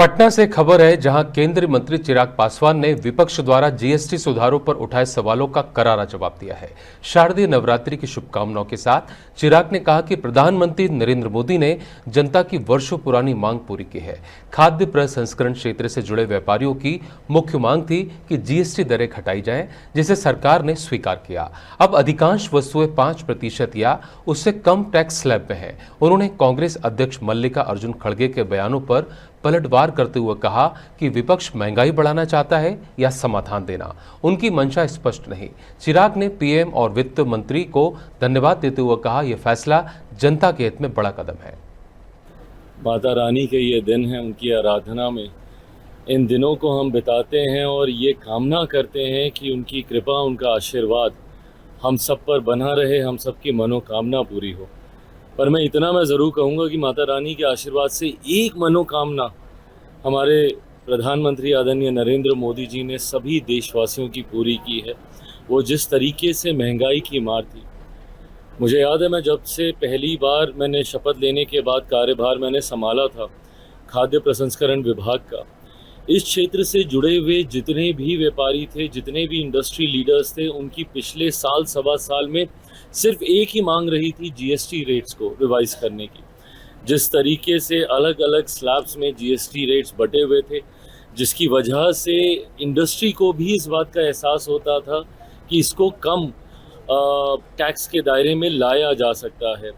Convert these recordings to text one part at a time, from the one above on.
पटना से खबर है जहां केंद्रीय मंत्री चिराग पासवान ने विपक्ष द्वारा जीएसटी सुधारों पर उठाए सवालों का करारा जवाब दिया है। शारदीय नवरात्रि की शुभकामनाओं के साथ चिराग ने कहा कि प्रधानमंत्री नरेंद्र मोदी ने जनता की वर्षों पुरानी मांग पूरी की है। खाद्य प्रसंस्करण क्षेत्र से जुड़े व्यापारियों की मुख्य मांग थी कि जीएसटी दरें घटाई जाएं, जिसे सरकार ने स्वीकार किया। अब अधिकांश वस्तुएं 5% या उससे कम टैक्स स्लैब में है। उन्होंने कांग्रेस अध्यक्ष मल्लिका अर्जुन खड़गे के बयानों पर पलटवार करते हुए कहा कि विपक्ष महंगाई बढ़ाना चाहता है या समाधान देना, उनकी मंशा स्पष्ट नहीं। चिराग ने पीएम और वित्त मंत्री को धन्यवाद देते हुए कहा, यह फैसला जनता के हित में बड़ा कदम है। माता रानी के ये दिन है, उनकी आराधना में इन दिनों को हम बिताते हैं और ये कामना करते हैं कि उनकी कृपा, उनका आशीर्वाद हम सब पर बना रहे, हम सब की मनोकामना पूरी हो। पर मैं इतना ज़रूर कहूँगा कि माता रानी के आशीर्वाद से एक मनोकामना हमारे प्रधानमंत्री आदरणीय नरेंद्र मोदी जी ने सभी देशवासियों की पूरी की है। वो जिस तरीके से महंगाई की मार थी, मुझे याद है मैं जब से पहली बार मैंने शपथ लेने के बाद कार्यभार मैंने संभाला था खाद्य प्रसंस्करण विभाग का, इस क्षेत्र से जुड़े हुए जितने भी व्यापारी थे, जितने भी इंडस्ट्री लीडर्स थे, उनकी पिछले साल सवा साल में सिर्फ एक ही मांग रही थी, जीएसटी रेट्स को रिवाइज करने की। जिस तरीके से अलग अलग स्लैब्स में जीएसटी रेट्स बटे हुए थे, जिसकी वजह से इंडस्ट्री को भी इस बात का एहसास होता था कि इसको कम टैक्स के दायरे में लाया जा सकता है।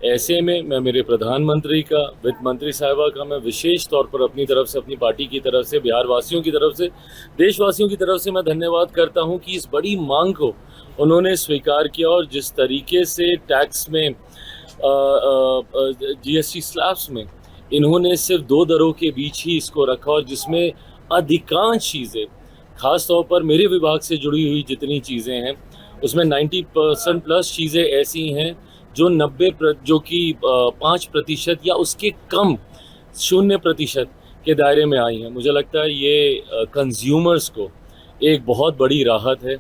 ऐसे में मैं मेरे प्रधानमंत्री का, वित्त मंत्री साहिबा का मैं विशेष तौर पर अपनी तरफ से, अपनी पार्टी की तरफ से, बिहार वासियों की तरफ से, देशवासियों की तरफ से मैं धन्यवाद करता हूं कि इस बड़ी मांग को उन्होंने स्वीकार किया और जिस तरीके से टैक्स में जीएसटी स्लैब्स में इन्होंने सिर्फ दो दरों के बीच ही इसको रखा और जिसमें अधिकांश चीज़ें, खास तौर पर मेरे विभाग से जुड़ी हुई जितनी चीज़ें हैं उसमें 90% प्लस चीज़ें ऐसी हैं जो 5% या उसके कम 0% के दायरे में आई हैं। मुझे लगता है ये कंज्यूमर्स को एक बहुत बड़ी राहत है।